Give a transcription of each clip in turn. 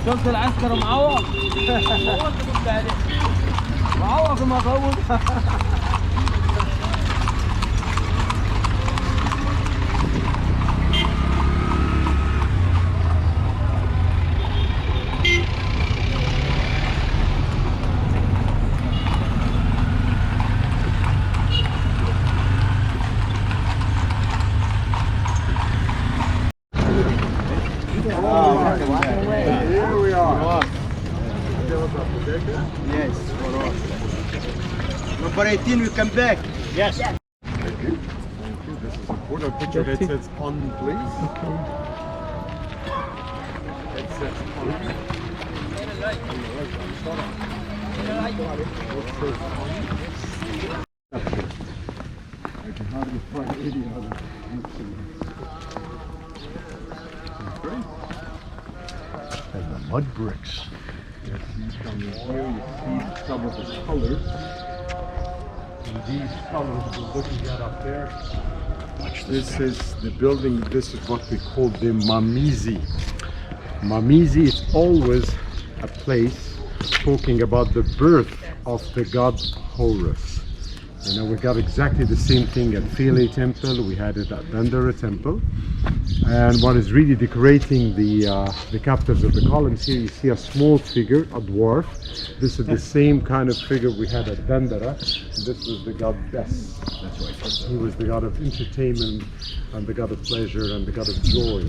شفت العسكر معوق؟ هو اللي كنت عليه معوق ما طول. Here we are. Yes, for us. Number 18, we come back. Yes. Thank you. This is important. Put your headsets on, please. Headsets on. I can hardly find any other. And the mud bricks. Yes, you come in here, you see some of the colors. And these colors we're looking at up there. This is the building, this is what we call the Mamizi. Mamizi is always a place talking about the birth of the god Horus. You know, we got exactly the same thing at Philae Temple, we had it at Dendera Temple. And what is really decorating the capitals of the columns here, you see a small figure, a dwarf. This is the same kind of figure we had at Dendera. This was the god Bes. That's right. He was the god of entertainment and the god of pleasure and the god of joy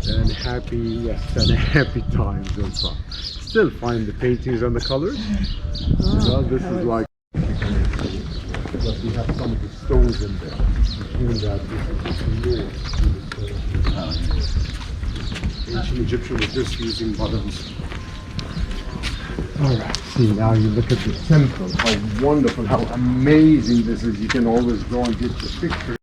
and happy times and so on. Still find the paintings and the colors. So this is like, but we have some of the stones in there. Between that, this is ancient Egyptian was just using buttons. Alright, see now you look at the temple, how wonderful, how amazing this is. You can always go and get your picture.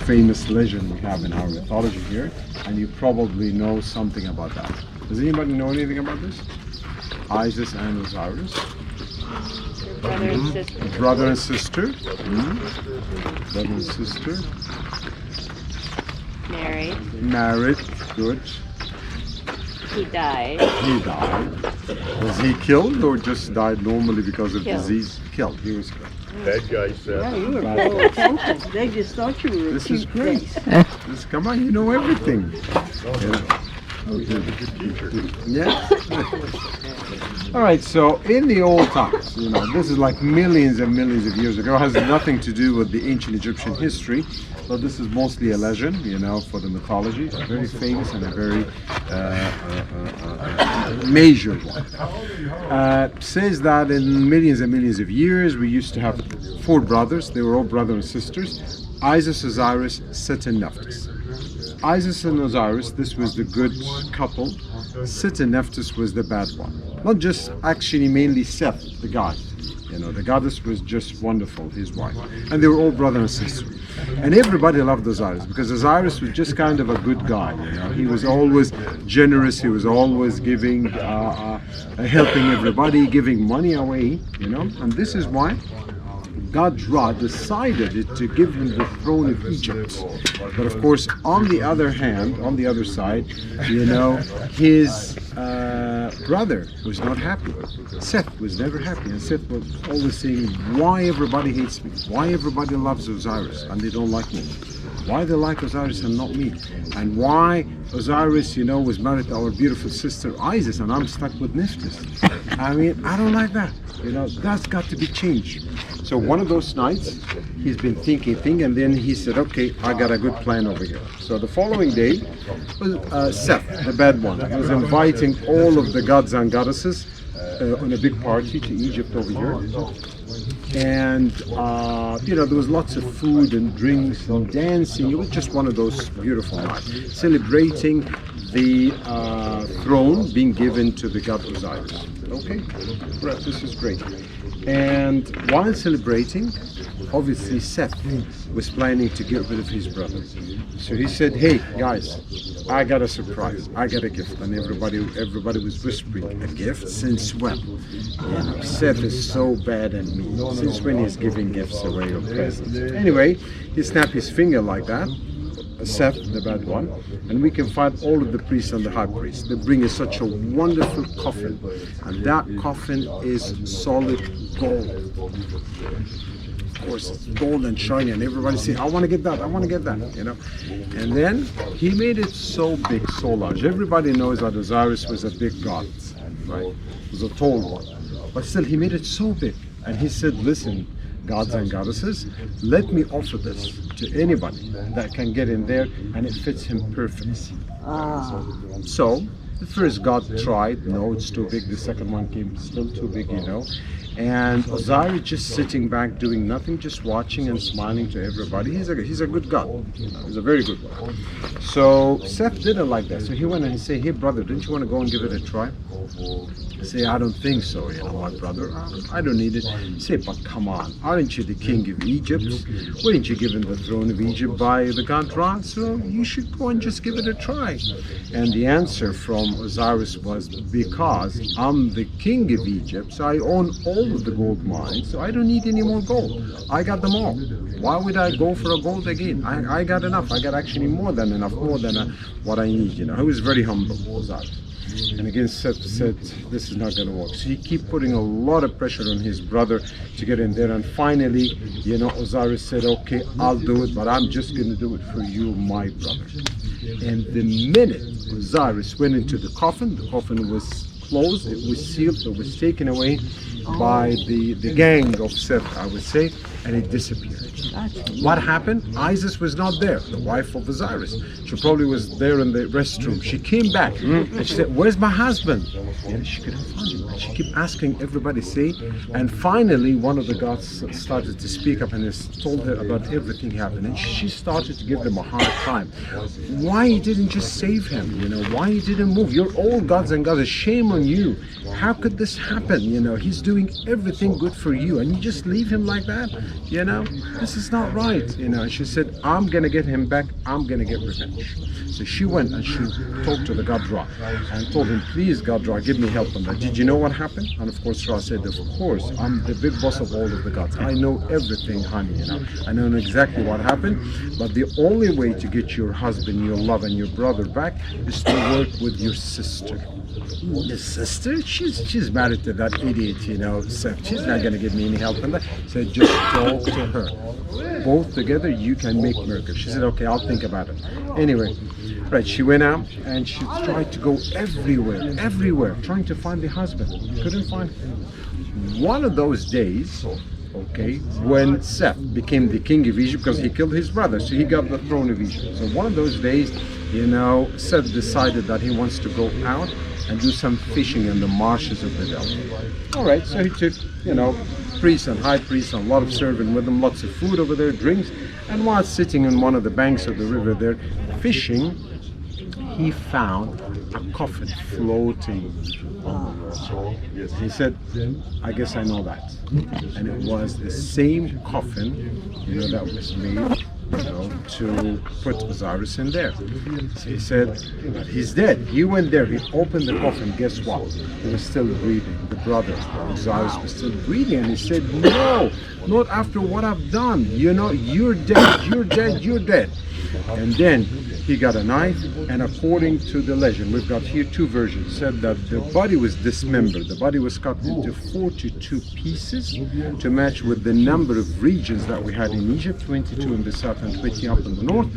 Famous legend we have in our mythology here, and you probably know something about that. Does anybody know anything about this? Isis and Osiris. Brother and sister. Brother and sister. Brother and sister. Married. Good. He died. He died. Was he killed or just died normally because of Killed. disease? Killed. He was killed. Bad guy said. Yeah, you were paying attention. They just thought you were a This is cute great. face. This, come on, you know everything. Yeah. All right, so in the old times, you know, this is like millions and millions of years ago. It has nothing to do with the ancient Egyptian history, but this is mostly a legend, you know, for the mythology. A very famous and a very major one. Says that in millions and millions of years, we used to have 4 brothers. They were all brothers and sisters: Isis, Osiris, Set, and Nephthys. Isis and Osiris, this was the good couple. Set and Nephthys was the bad one. Not just actually mainly Seth, the god. You know, the goddess was just wonderful, his wife. And they were all brother and sister. And everybody loved Osiris because Osiris was just kind of a good guy. You know, he was always generous. He was always giving, helping everybody, giving money away. You know, and this is why God Ra decided to give him the throne of Egypt. But of course, on the other hand, on the other side, you know, his brother was not happy. Seth was never happy, and Seth was always saying, why everybody hates me? Why everybody loves Osiris and they don't like me? Why they like Osiris and not me? And why Osiris, you know, was married to our beautiful sister Isis and I'm stuck with Nephthys? I mean, I don't like that. You know, that's got to be changed. So one of those nights, he's been thinking, and then he said, okay, I got a good plan over here. So the following day, Seth, the bad one, was inviting all of the gods and goddesses on a big party to Egypt over here. And, you know, there was lots of food and drinks and dancing. It was just one of those beautiful nights, celebrating the throne being given to the god Osiris. Okay, right, this is great. And while celebrating, obviously Seth was planning to get rid of his brother. So he said, "Hey guys, I got a surprise. I got a gift." And everybody was whispering, "A gift? Since when? You know, Seth is so bad and mean. Since when he's giving gifts away or presents?" Anyway, he snapped his finger like that, Seth, the bad one, and we can find all of the priests and the high priest. They bring us such a wonderful coffin, and that coffin is solid gold. Of course, it's gold and shiny, and everybody say, "I want to get that, I want to get that," you know. And then he made it so big, so large. Everybody knows that Osiris was a big god, right? He was a tall one, but still he made it so big. And he said, "Listen, gods and goddesses, let me offer this to anybody that can get in there, and it fits him perfectly." So the first god tried, no, it's too big. The second one came, still too big, you know. And Osiris just sitting back doing nothing, just watching and smiling to everybody. He's a good god, you know, he's a very good one. So Seth didn't like that, so he went and he said, "Hey brother, don't you want to go and give it a try?" I say, "I don't think so, you know, my brother. I don't need it." I say, "But come on, aren't you the king of Egypt? Weren't you given the throne of Egypt by the god Ra? So you should go and just give it a try." And the answer from Osiris was, "Because I'm the king of Egypt, so I own all of the gold mines, so I don't need any more gold. I got them all. Why would I go for a gold again? I got enough. I got actually more than enough, more than what I need." You know, he was very humble, Osiris. And again, Seth said, "This is not going to work." So he kept putting a lot of pressure on his brother to get in there. And finally, you know, Osiris said, "Okay, I'll do it, but I'm just going to do it for you, my brother." And the minute Osiris went into the coffin was closed, it was sealed, it was taken away by the gang of Seth, I would say, and it disappeared. What happened? Isis was not there, the wife of Osiris. She probably was there in the restroom. She came back and she said, "Where's my husband?" And she couldn't find him. And she kept asking everybody, and finally one of the gods started to speak up and told her about everything happened. And she started to give them a hard time. Why you didn't just save him? You know, why you didn't move? You're all gods and goddesses. Shame on you. How could this happen? You know, he's doing everything good for you, and you just leave him like that? You know, this is not right. You know, and she said, "I'm gonna get him back. I'm gonna get revenge." So she went and she talked to the god Ra and told him, "Please, god Ra, give me help on that. Did you know what happened?" And of course Ra said, "Of course, I'm the big boss of all of the gods. I know everything, honey, you know. I know exactly what happened, but the only way to get your husband, your love, and your brother back is to work with your sister." The sister? She's married to that idiot, you know, Seth. She's not gonna give me any help on that. So just talk to her. Both together you can make miracles. She said, "Okay, I'll think about it." Anyway, right, she went out and she tried to go everywhere, trying to find the husband. Couldn't find him. One of those days, okay, when Seth became the king of Egypt, because he killed his brother, so he got the throne of Egypt. So one of those days, you know, Seth decided that he wants to go out and do some fishing in the marshes of the Delta. All right, so he took, you know, priests and high priests and a lot of servants with him, lots of food over there, drinks, and while sitting on one of the banks of the river there fishing, he found a coffin floating on the water. He said, "I guess I know that." And it was the same coffin, you know, that was made, you know, to put Osiris in there. So he said, "But he's dead." He went there, he opened the coffin, guess what? He was still breathing. The brother, Osiris, was still breathing, and he said, "No, not after what I've done. You know, you're dead, you're dead, you're dead." And then he got a knife, and according to the legend, we've got here two versions, said that the body was dismembered. The body was cut into 42 pieces to match with the number of regions that we had in Egypt, 22 in the south and 20 up in the north,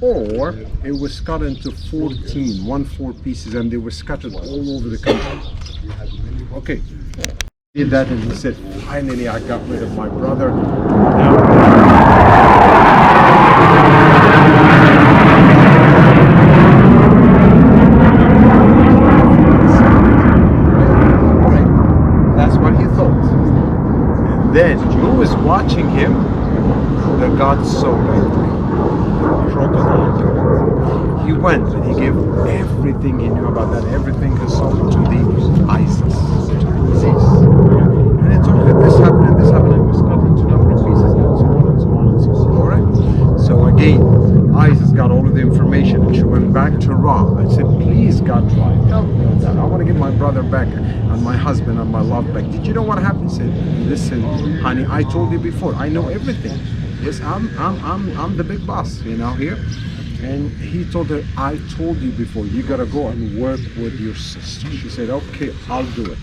or it was cut into 14 pieces, and they were scattered all over the country. Okay, he did that, and he said, "Finally I got rid of my brother." Then, who was watching him? The god Sobek, the crocodile god. He went and he gave everything he knew about that, everything he saw to the Isis, to the disease. And he told her, "This happened Again, Isis got all of the information and she went back to Ra and said, please God, Ra, help me with that. I want to get my brother back and my husband and my love back. Did you know what happened? He said, listen, honey, I told you before, I know everything. Yes, I'm the big boss, you know, here. And he told her, I told you before, you gotta go and work with your sister. She said, okay, I'll do it.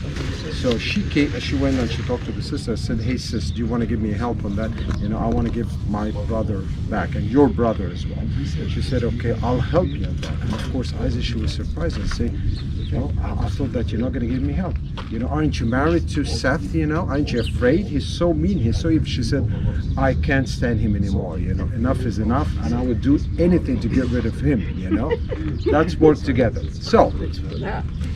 So she came, she went and she talked to the sister and said, hey sis, do you want to give me help on that? You know, I want to give my brother back and your brother as well. She said, okay, I'll help you on that. And of course, Isaac, she was surprised and said, you know, I thought that you're not going to give me help. You know, aren't you married to Seth? You know, aren't you afraid? He's so mean. He's so evil. She said, I can't stand him anymore. You know, enough is enough, and I would do anything to get rid of him. You know, let's work together. So,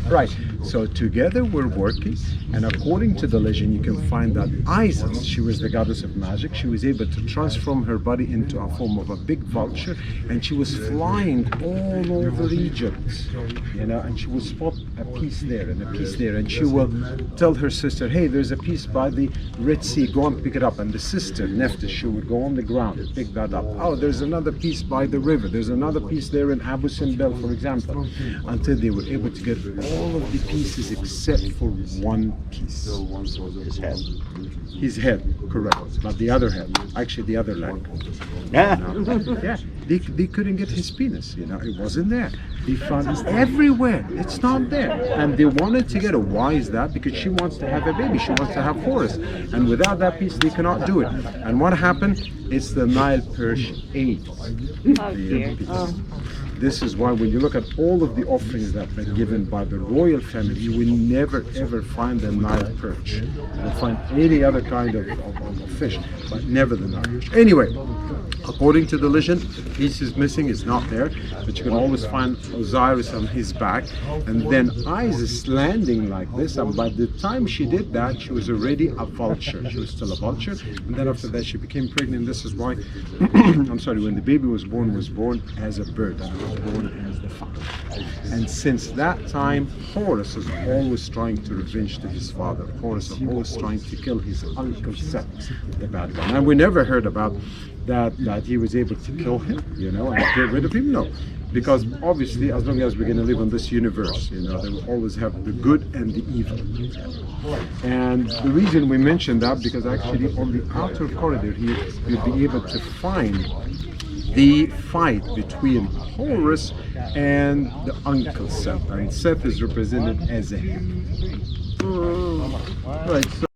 right. So together we're working, and according to the legend, you can find that Isis, she was the goddess of magic. She was able to transform her body into a form of a big vulture, and she was flying all over Egypt. You know, and she would spot a piece there and a piece there, and she will tell her sister, hey, there's a piece by the Red Sea, go and pick it up. And the sister Nephthys, she would go on the ground and pick that up. Oh, there's another piece by the river, there's another piece there in Abu Simbel, for example, until they were able to get all of the pieces except for one piece. His head. His head, correct, but the other head, actually the other leg. Yeah. Yeah, they couldn't get his penis, you know, it wasn't there. They found it everywhere, it's not there. And they wanted to get it. Why is that? Because she wants to have a baby, she wants to have Horus. And without that piece, they cannot do it. And what happened? It's the Nile perch ate Oh the dear. piece. This is why when you look at all of the offerings that were given by the royal family, you will never ever find the Nile perch. You'll find any other kind of fish, but never the Nile perch. Anyway, according to the legend, the piece is missing, it's not there, but you can always find Osiris on his back, and then Isis landing like this, and by the time she did that, she was already a vulture. She was still a vulture, and then after that she became pregnant. This is why, I'm sorry, when the baby was born as a bird, and it was born as the fox. And since that time, Horus is always trying to revenge to his father. Horus is always trying to kill his uncle Seth, the bad guy. And we never heard about that he was able to kill him, you know, and get rid of him. No, because obviously, as long as we're going to live on this universe, you know, they will always have the good and the evil. And the reason we mention that, because actually on the outer corridor here, you'll be able to find the fight between Horus and the uncle Seth, and Seth is represented as a him. Right. So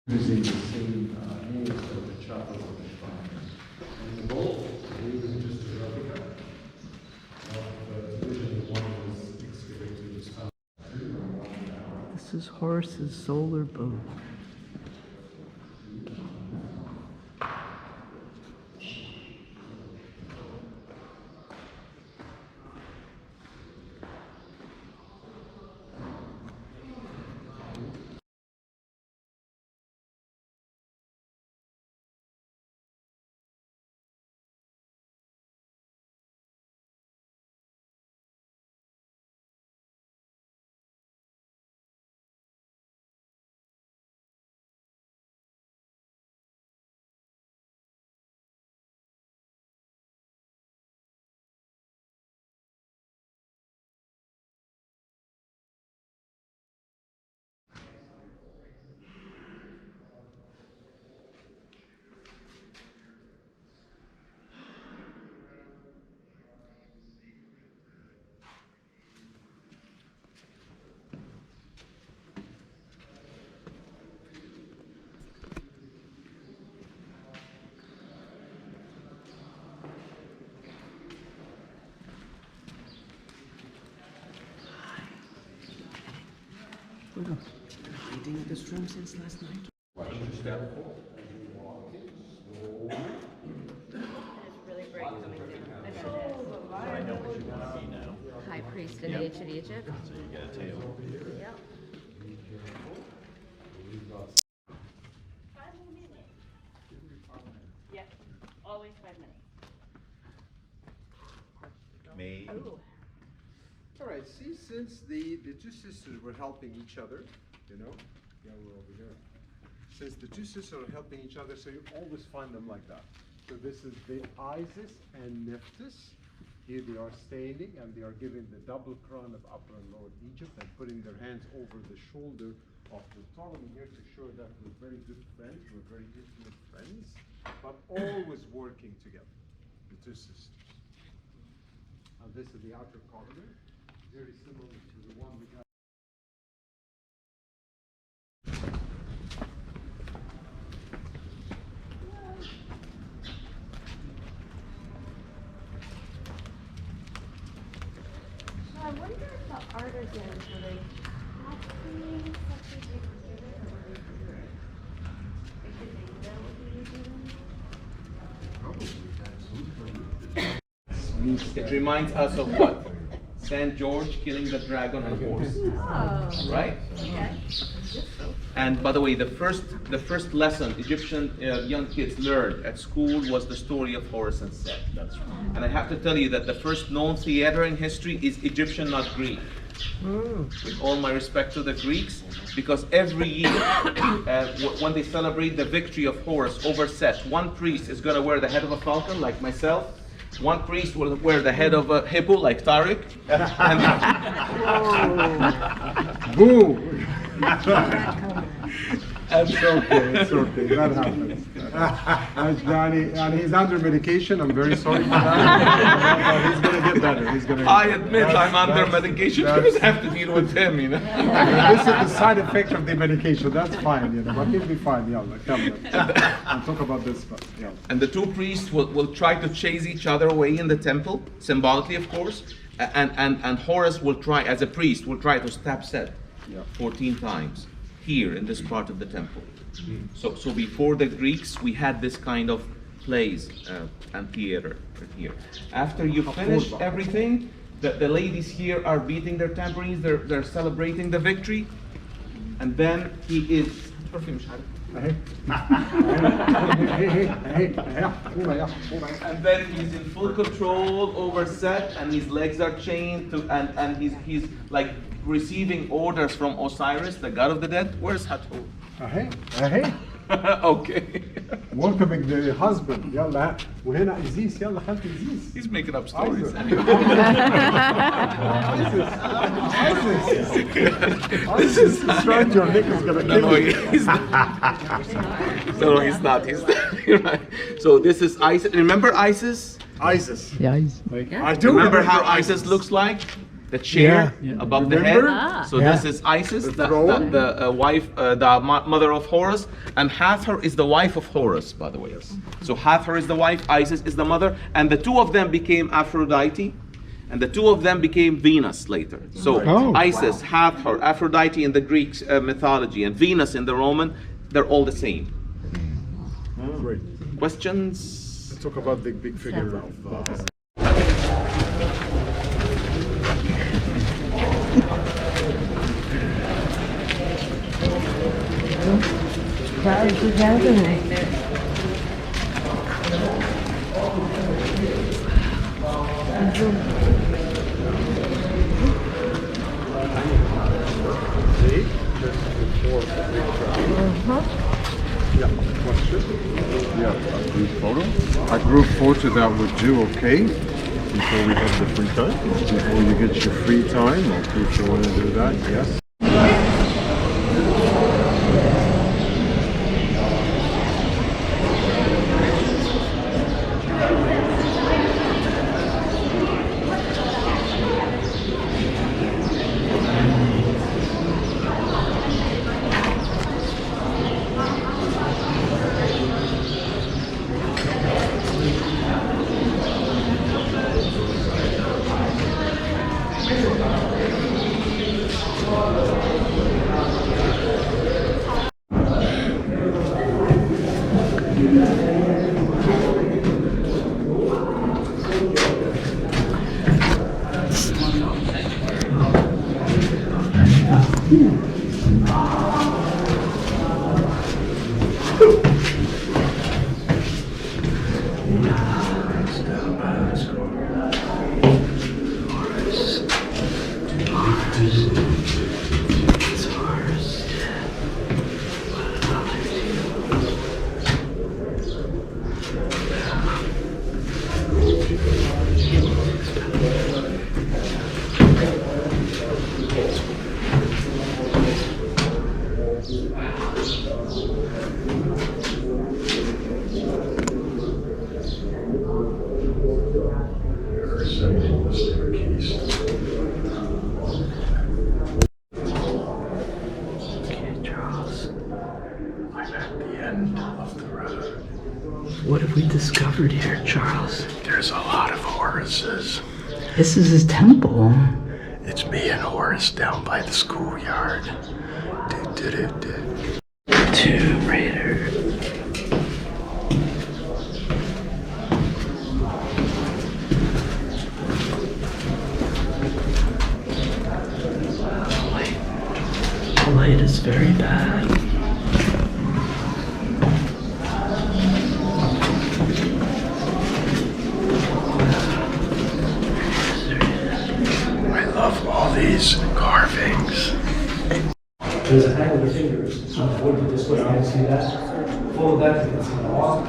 using the same names of the chapel of the shrine. And the bowl is just a replica of the original one that was excavated this time. This is Horus's solar boat. Eating at this room since last night. It's really bright coming down. I know what you want to be now. High priest in ancient Egypt. So you get a tail. Yep. 5 minutes. Yep. Always 5 minutes. Me. Ooh. All right, see, since the two sisters were helping each other, you know, yeah, we're over here. Since the two sisters are helping each other, so you always find them like that. So this is the Isis and Nephthys. Here they are standing, and they are giving the double crown of Upper and Lower Egypt and putting their hands over the shoulder of the Ptolemy here to show that we're very good friends, we're very intimate friends, but always working together, the two sisters. And this is the outer corridor, very similar to the one we got. So I wonder if the artisans were they copying something they were given, or were they doing it? Like, did they know what he was doing? It reminds us of what? St. George killing the dragon on a horse. Oh. Right? Okay. And by the way, the first lesson Egyptian young kids learned at school was the story of Horus and Set. That's right. And I have to tell you that the first known theater in history is Egyptian, not Greek. With all my respect to the Greeks, because every year when they celebrate the victory of Horus over Set, one priest is going to wear the head of a falcon, like myself. One priest will wear the head of a hippo, like Tariq. Boom! It's okay, that happens. And he's under medication, I'm very sorry for that. But he's gonna get better, he's gonna. I admit I'm under medication because I have to deal with him, you know. This is the side effect of the medication, that's fine, you know, but he'll be fine, yalla, come on. Talk about this stuff, yeah. And the two priests will try to chase each other away in the temple, symbolically of course, and Horus will try, as a priest, will try to stab Set 14 times here in this part of the temple. So before the Greeks, we had this kind of plays and theater here. After you finish everything, the ladies here are beating their tambourines, they're celebrating the victory, and then he is. And then he's in full control over Set, and his legs are chained to, and he's like receiving orders from Osiris, the god of the dead. Where's Hathor? Okay. Welcoming the husband, يلا وهنا إزيس يلا خالتي إزيس. He's making up stories. ISIS is trying your Nick is gonna kill you. He's not. No, he's not. He's you're right. So this is Isis. Remember Isis? ISIS. Yeah. I do Remember how Isis looks like? The chair above the head. Remember? So this is Isis, the wife, the mother of Horus, and Hathor is the wife of Horus, by the way. So Hathor is the wife, Isis is the mother, and the two of them became Aphrodite, and the two of them became Venus later. So Isis, Hathor, Aphrodite in the Greek mythology, and Venus in the Roman, they're all the same. Great. Questions? Let's talk about the big figure of Crowds are gathering. a group photo. A group photo that would do okay before we have the free time. Before you get your free time, okay, if you want to do that, yes. What have we discovered here, Charles? There's a lot of Horuses. This is his temple. It's me and Horus down by the schoolyard. Tomb Raider. The light is very bad. I love all these carvings. There's a hang of the fingers. What did this way? I see that. Follow that to the wall.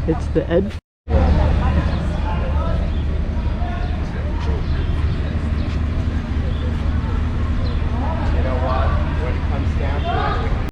It's the Edfu